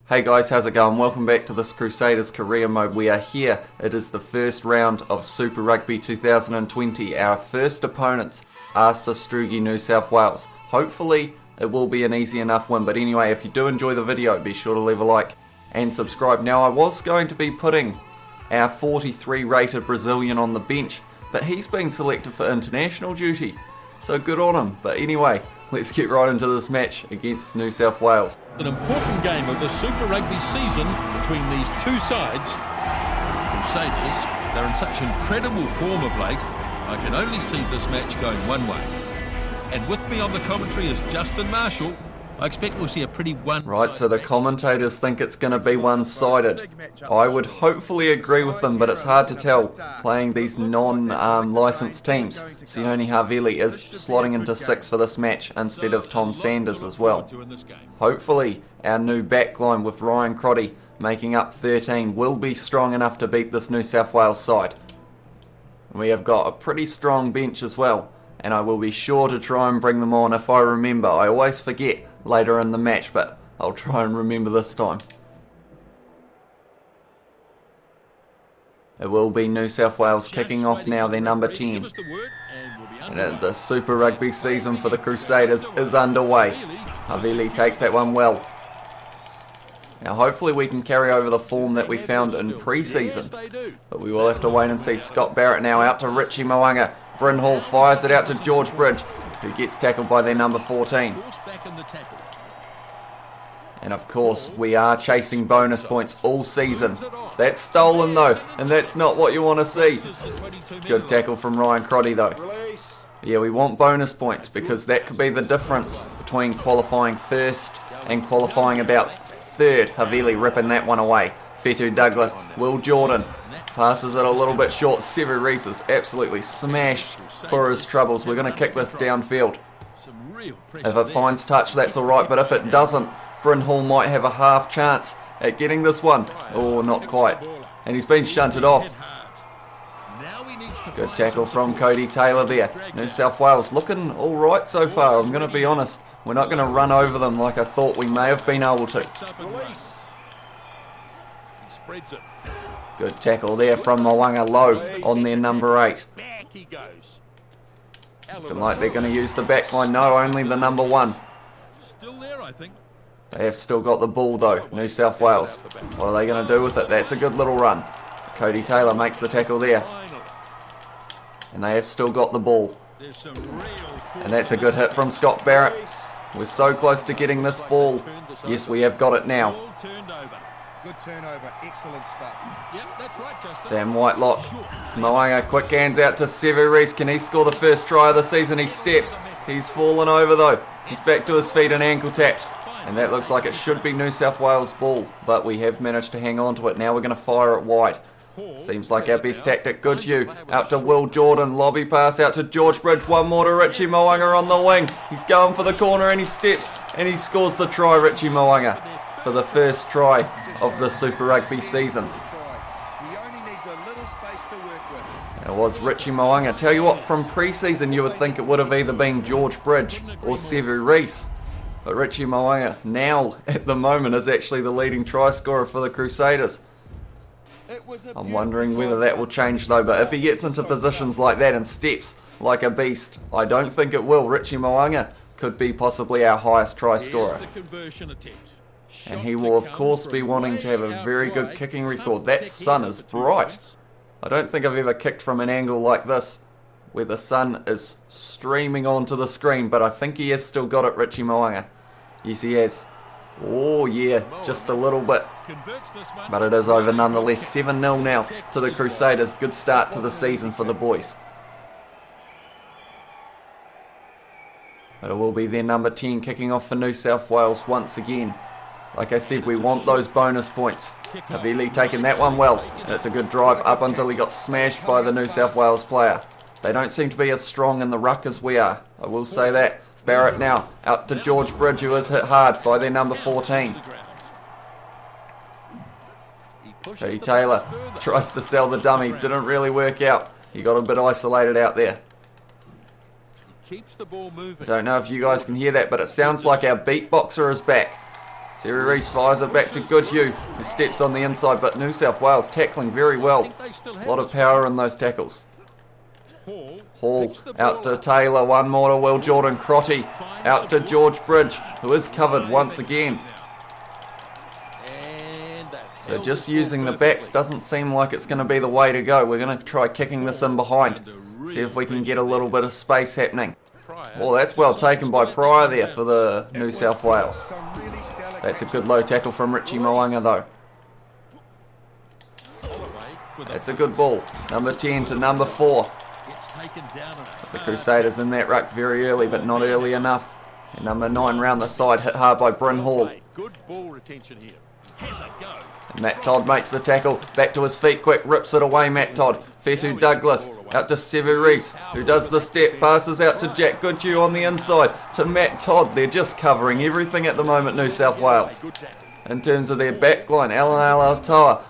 Hey guys, how's it going? Welcome back to this Crusaders career mode. We are here. It is the first round of Super Rugby 2020. Our first opponents are Strugi, New South Wales. Hopefully it will be an easy enough win, but anyway, if you do enjoy the video, be sure to leave a like and subscribe. Now, I was going to be putting our 43 rated Brazilian on the bench, but he's been selected for international duty, so good on him. But anyway, let's get right into this match against New South Wales. An important game of the Super Rugby season between these two sides. Crusaders, they're in such incredible form of late, I can only see this match going one way. And with me on the commentary is Justin Marshall. I expect we'll see a pretty one-sided Right, so the commentators think it's going to be one-sided. I would hopefully agree with them, but it's hard to tell playing these non-licensed teams. Sione Havili is slotting into 6 for this match instead of Tom Sanders as well. Hopefully our new backline with Ryan Crotty making up 13 will be strong enough to beat this New South Wales side. We have got a pretty strong bench as well, and I will be sure to try and bring them on if I remember. I always forget later in the match, but I'll try and remember this time. It will be New South Wales kicking off now, their number 10. And the Super Rugby season for the Crusaders is underway. Havili takes that one well. Now hopefully we can carry over the form that we found in pre-season, but we will have to wait and see. Scott Barrett now out to Richie Mo'unga. Bryn Hall fires it out to George Bridge, who gets tackled by their number 14. And of course, we are chasing bonus points all season. That's stolen though, and that's not what you want to see. Good tackle from Ryan Crotty though. Yeah, we want bonus points because that could be the difference between qualifying first and qualifying about third. Havili ripping that one away. Fetu Douglas, Will Jordan passes it a little bit short. Sevu Reece is absolutely smashed for his troubles. We're going to kick this downfield. If it finds touch, that's alright, but if it doesn't, Bryn Hall might have a half chance at getting this one. Oh, not quite. And he's been shunted off. Good tackle from Cody Taylor there. New South Wales looking alright so far, I'm going to be honest. We're not going to run over them like I thought we may have been able to. Good tackle there from Mo'unga low on their number 8. Looking like they're going to use the back line. No, only the number 1. They have still got the ball though, New South Wales. What are they going to do with it? That's a good little run. Cody Taylor makes the tackle there. And they have still got the ball. And that's a good hit from Scott Barrett. We're so close to getting this ball. Yes, we have got it now. Good turnover, excellent stuff. Yep, that's right, Justin. Sam Whitelock. Mo'unga, quick hands out to Sevu Reece. Can he score the first try of the season? He steps. He's fallen over though. He's back to his feet and ankle tapped. And that looks like it should be New South Wales ball, but we have managed to hang on to it. Now we're going to fire it wide. Seems like our best tactic. Good you. Out to Will Jordan. Lobby pass out to George Bridge. One more to Richie Mo'unga on the wing. He's going for the corner and he steps and he scores the try, Richie Mo'unga, for the first try of the Super Rugby season. And it was Richie Mo'unga. Tell you what, from pre-season you would think it would have either been George Bridge or Sevu Reece. But Richie Mo'unga now, at the moment, is actually the leading try scorer for the Crusaders. I'm wondering whether that will change though, but if he gets into positions like that and steps like a beast, I don't think it will. Richie Mo'unga could be possibly our highest try scorer. And he will of course be wanting to have a very good kicking record. That sun is bright. I don't think I've ever kicked from an angle like this, where the sun is streaming onto the screen, but I think he has still got it, Richie Mo'unga. Yes, he has. Oh yeah, just a little bit. But it is over nonetheless. 7-0 now to the Crusaders. Good start to the season for the boys. But it will be their number 10 kicking off for New South Wales once again. Like I said, we want those bonus points. Havili taking that one well. And it's a good drive up until he got smashed by the New South Wales player. They don't seem to be as strong in the ruck as we are, I will say that. Barrett now out to George Bridge, who is hit hard by their number 14. Cody Taylor tries to sell the dummy, didn't really work out. He got a bit isolated out there. I don't know if you guys can hear that, but it sounds like our beatboxer is back. Sevu Reece fires it back to Goodhue, who steps on the inside, but New South Wales tackling very well. A lot of power in those tackles. Hall out to Taylor, one more to Will Jordan. Crotty out to George Bridge, who is covered once again. So just using the backs doesn't seem like it's going to be the way to go. We're going to try kicking this in behind, see if we can get a little bit of space happening. Oh, that's well taken by Pryor there for the New South Wales. That's a good low tackle from Richie Mo'unga though. That's a good ball. Number 10 to number 4. The Crusaders in that ruck very early, but not early enough. And number 9 round the side, hit hard by Bryn Hall. And Matt Todd makes the tackle, back to his feet quick, rips it away Matt Todd. Fetu Douglas out to Sevu Reece, who does the step, passes out to Jack Goodhue on the inside to Matt Todd. They're just covering everything at the moment, New South Wales. In terms of their backline, Alan Alatoa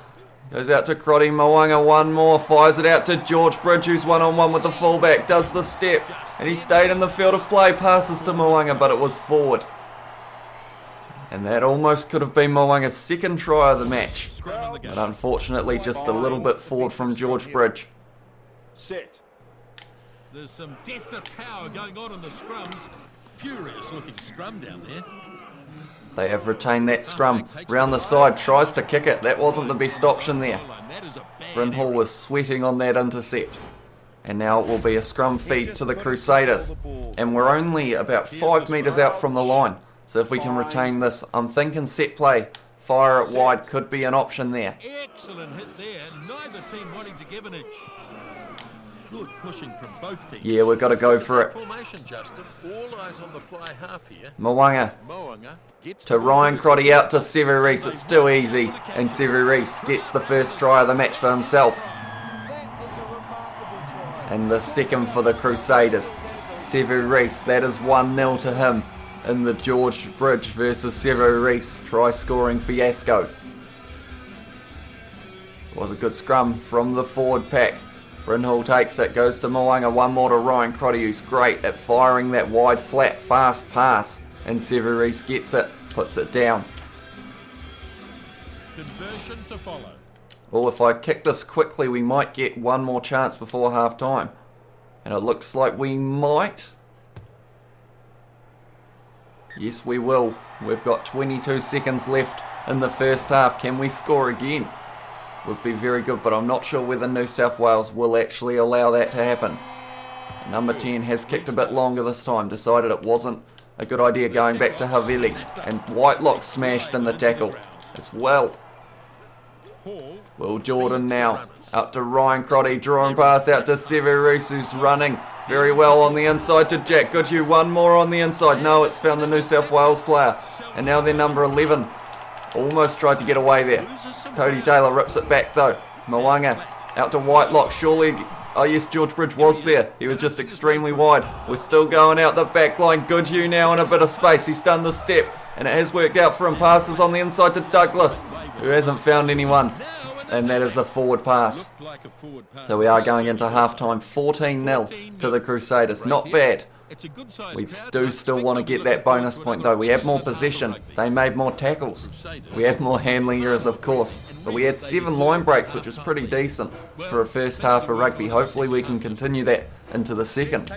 goes out to Crotty Mo'unga, one more, fires it out to George Bridge, who's one-on-one with the fullback, does the step, and he stayed in the field of play, passes to Mo'unga, but it was forward. And that almost could have been Mo'unga's second try of the match. But unfortunately, just a little bit forward from George Bridge. Set. There's some depth of power going on in the scrums. Furious looking scrum down there. They have retained that scrum. Round the side, tries to kick it. That wasn't the best option there. Bryn Hall was sweating on that intercept. And now it will be a scrum feed to the Crusaders. And we're only about 5 metres out from the line. So if we can retain this, I'm thinking set play, fire it wide could be an option there. Excellent hit there. Neither team wanting to give an inch. Good pushing from both teams. Yeah, we've got to go for it. Formation, Justin. All eyes on the fly half here. Mo'unga to Ryan Crotty, out to Sevu Reece. It's too easy, and Sevu Reece gets the first try of the match for himself. And the second for the Crusaders. Sevu Reece, that is 1-0 to him in the George Bridge versus Sevu Reece try-scoring fiasco. It was a good scrum from the forward pack. Bryn Hall takes it, goes to Mo'unga, one more to Ryan Crotty, who's great at firing that wide, flat, fast pass. And Sevu Reece gets it, puts it down. Conversion to follow. Well, if I kick this quickly, we might get one more chance before half-time. And it looks like we might. Yes, we will. We've got 22 seconds left in the first half. Can we score again? Would be very good, but I'm not sure whether New South Wales will actually allow that to happen. Number 10 has kicked a bit longer this time. Decided it wasn't a good idea going back to Havili. And Whitelock smashed in the tackle as well. Will Jordan now. Out to Ryan Crotty. Drawing pass out to Sevu Reece, who's running very well on the inside to Jack Goodhue. One more on the inside. No, it's found the New South Wales player. And now they're number 11. Almost tried to get away there. Cody Taylor rips it back though. Mo'unga out to Whitelock. Surely, oh yes, George Bridge was there. He was just extremely wide. We're still going out the back line. Goodhue now in a bit of space. He's done the step and it has worked out for him. Passes on the inside to Douglas, who hasn't found anyone. And that is a forward pass. So we are going into halftime 14-0 to the Crusaders. Not bad. We do still want to get that bonus point though. We have more possession. They made more tackles. We had more handling errors of course. But we had 7 line breaks, which was pretty decent for a first half of rugby. Hopefully we can continue that into the second.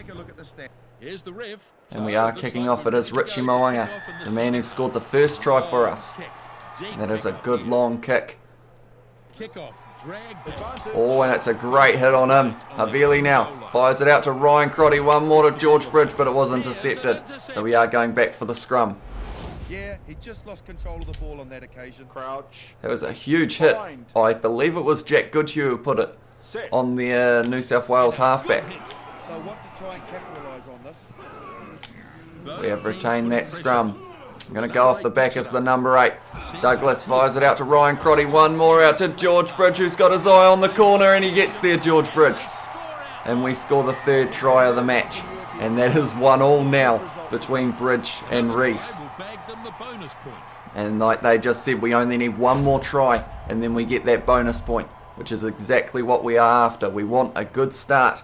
And we are kicking off. It is Richie Mo'unga, the man who scored the first try for us. And that is a good long kick. Oh, and it's a great hit on him. Havili now fires it out to Ryan Crotty. One more to George Bridge, but it was intercepted. So we are going back for the scrum. Yeah, he just lost control of the ball on that occasion. Crouch. That was a huge hit. I believe it was Jack Goodhue who put it on the New South Wales halfback. So what to try and capitalise on this? We have retained that scrum. I'm going to go off the back as the number 8. Douglas fires it out to Ryan Crotty. One more out to George Bridge, who's got his eye on the corner, and he gets there, George Bridge. And we score the third try of the match. And that is 1-1 now between Bridge and Reece. And like they just said, we only need one more try, and then we get that bonus point, which is exactly what we are after. We want a good start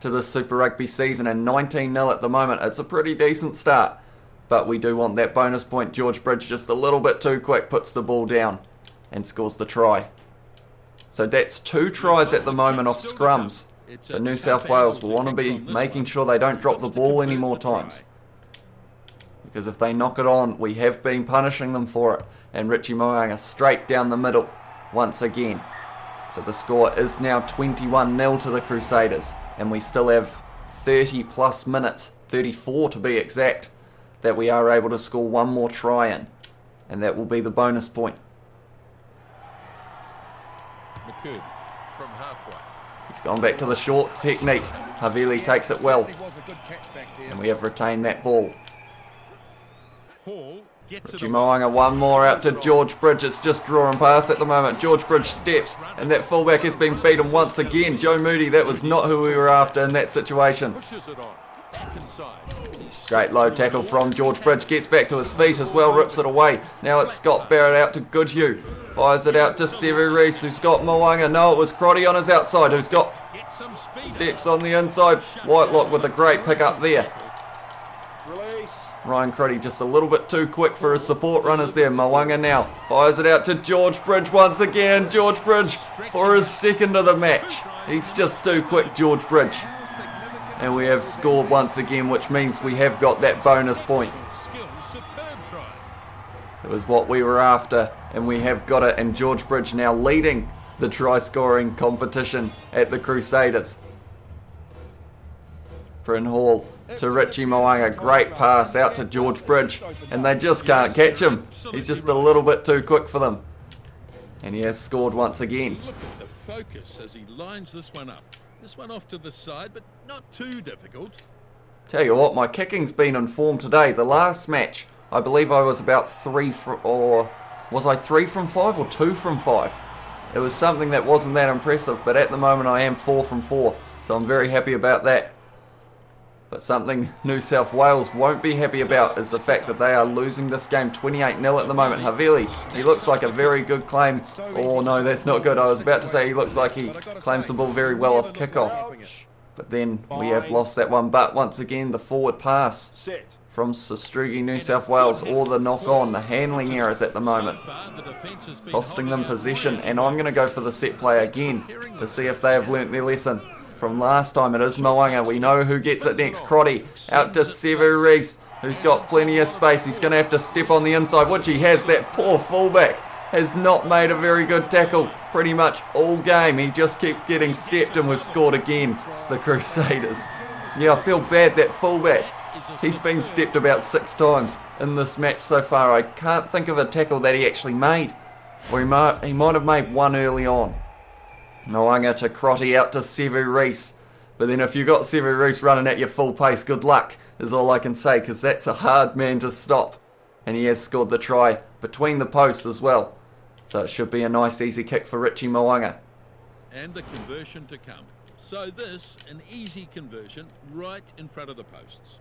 to the Super Rugby season, and 19-0 at the moment. It's a pretty decent start. but we do want that bonus point. George Bridge just a little bit too quick, puts the ball down and scores the try. So that's 2 tries at the moment off scrums. So New South Wales will want to be making sure they don't drop the ball any more times. Because if they knock it on, we have been punishing them for it. And Richie Mo'unga straight down the middle once again. So the score is now 21-0 to the Crusaders. And we still have 30 plus minutes, 34 to be exact, that we are able to score one more try in. And that will be the bonus point. McCurdy from halfway. He's gone back to the short technique. Havili takes it well. And we have retained that ball. Richie Mo'unga, one more out to George Bridge. It's just draw and pass at the moment. George Bridge steps, and that fullback has been beaten once again. Joe Moody, that was not who we were after in that situation. Great low tackle from George Bridge. Gets back to his feet as well, rips it away. Now it's Scott Barrett out to Goodhue. Fires it out to Sevu Reece, who's got Mo'unga. No, it was Crotty on his outside, who's got steps on the inside. Whitelock with a great pick up there. Ryan Crotty just a little bit too quick for his support runners there. Mo'unga now fires it out to George Bridge once again. George Bridge for his second of the match. He's just too quick, George Bridge. And we have scored once again, which means we have got that bonus point. It was what we were after, and we have got it. And George Bridge now leading the try-scoring competition at the Crusaders. Bryn Hall to Richie Mo'unga. Great pass out to George Bridge, and they just can't catch him. He's just a little bit too quick for them. And he has scored once again. Look at the focus as he lines this one up. This one off to the side, but not too difficult. Tell you what, my kicking's been in form today. The last match, I believe I was about 3 from, or was I 3 from 5 or 2 from 5? It was something that wasn't that impressive, but at the moment I am 4 from 4, so I'm very happy about that. But something New South Wales won't be happy about is the fact that they are losing this game 28-0 at the moment. Havili, he looks like a very good claim. Oh no, that's not good. I was about to say he looks like he claims the ball very well off kickoff. But then we have lost that one. But once again, the forward pass from Sastrugi, New South Wales, or the knock-on, the handling errors at the moment, costing them possession. And I'm going to go for the set play again to see if they have learnt their lesson from last time. It is Mo'unga. We know who gets it next. Crotty out to Sevu Reece, who's got plenty of space. He's going to have to step on the inside, which he has. That poor fullback has not made a very good tackle pretty much all game. He just keeps getting stepped, and we've scored again, the Crusaders. Yeah, I feel bad, that fullback. He's been stepped about 6 times in this match so far. I can't think of a tackle that he actually made, or he might have made one early on. Mo'unga to Crotty out to Sevu Reece. But then if you got Sevu Reece running at your full pace, good luck is all I can say, because that's a hard man to stop. And he has scored the try between the posts as well. So it should be a nice easy kick for Richie Mo'unga. And the conversion to come. So this, an easy conversion right in front of the posts.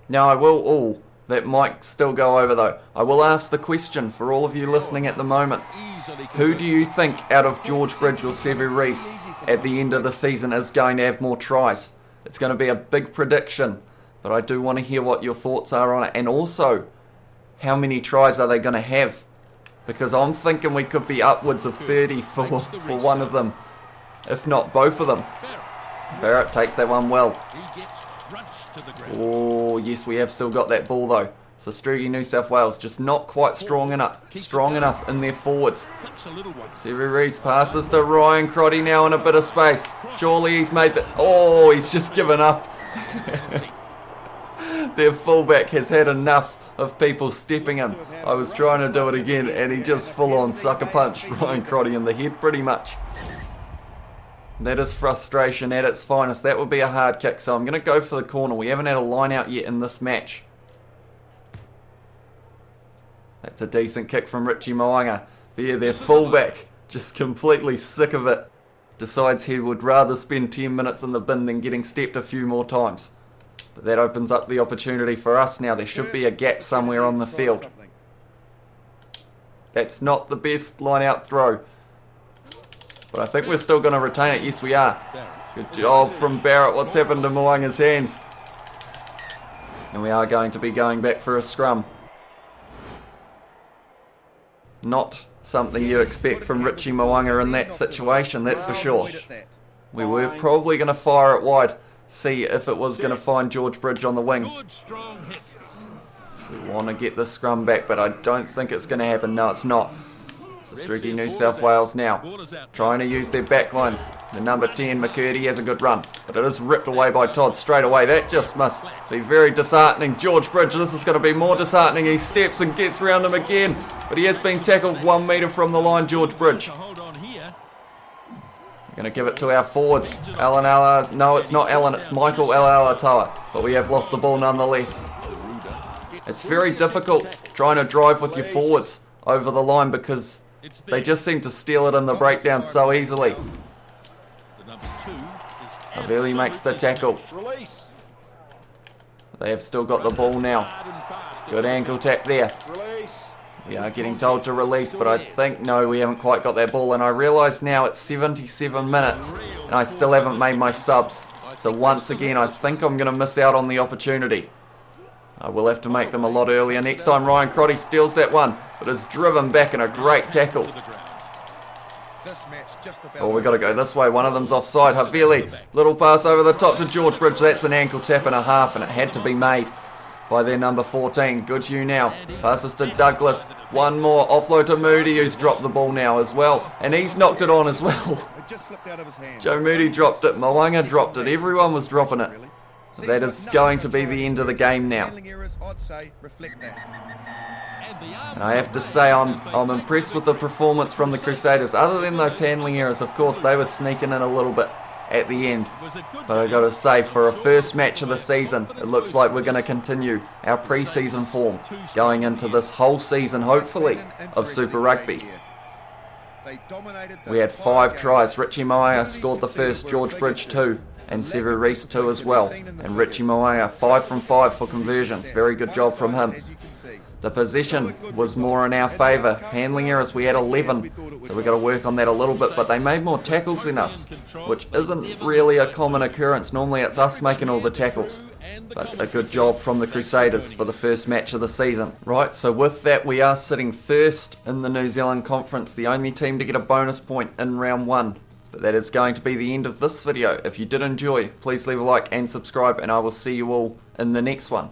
Now I will, that might still go over though. I will ask the question for all of you listening at the moment. Who do you think out of George Bridge or Sevu Reece at the end of the season is going to have more tries? It's going to be a big prediction, but I do want to hear what your thoughts are on it. And also, how many tries are they going to have? Because I'm thinking we could be upwards of 30 for one of them, if not both of them. Barrett takes that one well. Oh, yes, we have still got that ball though. So Sastrugi, New South Wales, just not quite strong enough in their forwards. Sevu Reece passes to Ryan Crotty now in a bit of space. Surely he's made the... Oh, he's just given up. Their fullback has had enough of people stepping him. I was trying to do it again, and he just full-on sucker punched Ryan Crotty in the head pretty much. That is frustration at its finest. That would be a hard kick, so I'm going to go for the corner. We haven't had a line out yet in this match. That's a decent kick from Richie Mo'unga. But yeah, their fullback, just completely sick of it, decides he would rather spend 10 minutes in the bin than getting stepped a few more times. But that opens up the opportunity for us now. There should be a gap somewhere on the field. That's not the best line out throw, but I think we're still going to retain it. Yes, we are. Good job from Barrett. What's happened to Mo'unga's hands? And we are going to be going back for a scrum. Not something you expect from Richie Mo'unga in that situation, that's for sure. We were probably going to fire it wide, see if it was going to find George Bridge on the wing. We want to get this scrum back, but I don't think it's going to happen. No, it's not. So Streaky New South Wales now, trying to use their backlines. The number 10, McCurdy, has a good run, but it is ripped away by Todd straight away. That just must be very disheartening. George Bridge, this is going to be more disheartening. He steps and gets round him again, but he has been tackled 1 metre from the line, George Bridge. We're going to give it to our forwards. Alan Ala, no, it's not Alan, it's Michael Alatoa, but we have lost the ball nonetheless. It's very difficult trying to drive with your forwards over the line because they just seem to steal it in the breakdown so easily. Havili makes the tackle. They have still got the ball now. Good ankle tap there. We are getting told to release, but I think, no, we haven't quite got that ball. And I realise now it's 77 minutes, and I still haven't made my subs. So once again, I think I'm going to miss out on the opportunity. I will have to make them a lot earlier. Next time, Ryan Crotty steals that one, but is driven back in a great tackle. Oh, we've got to go this way. One of them's offside. Havili, little pass over the top to George Bridge. That's an ankle tap and a half, and it had to be made by their number 14. Goodhue now. Passes to Douglas. One more. Offload to Moody, who's dropped the ball now as well. And he's knocked it on as well. Joe Moody dropped it. Mo'unga dropped it. Everyone was dropping it. That is going to be the end of the game now. And I have to say, I'm impressed with the performance from the Crusaders. Other than those handling errors, of course, they were sneaking in a little bit at the end. But I've got to say, for a first match of the season, it looks like we're going to continue our pre-season form going into this whole season, hopefully, of Super Rugby. We had 5 tries. Richie Mo'unga scored the first, George Bridge 2, and Sevu Reece 2 as well. And Richie Mo'unga 5 from 5 for conversions. Very good job from him. The possession was more in our favour. Handling errors, we had 11, so we've got to work on that a little bit, but they made more tackles than us, which isn't really a common occurrence. Normally it's us making all the tackles, but a good job from the Crusaders for the first match of the season. Right, so with that, we are sitting first in the New Zealand Conference, the only team to get a bonus point in round 1. But that is going to be the end of this video. If you did enjoy, please leave a like and subscribe, and I will see you all in the next one.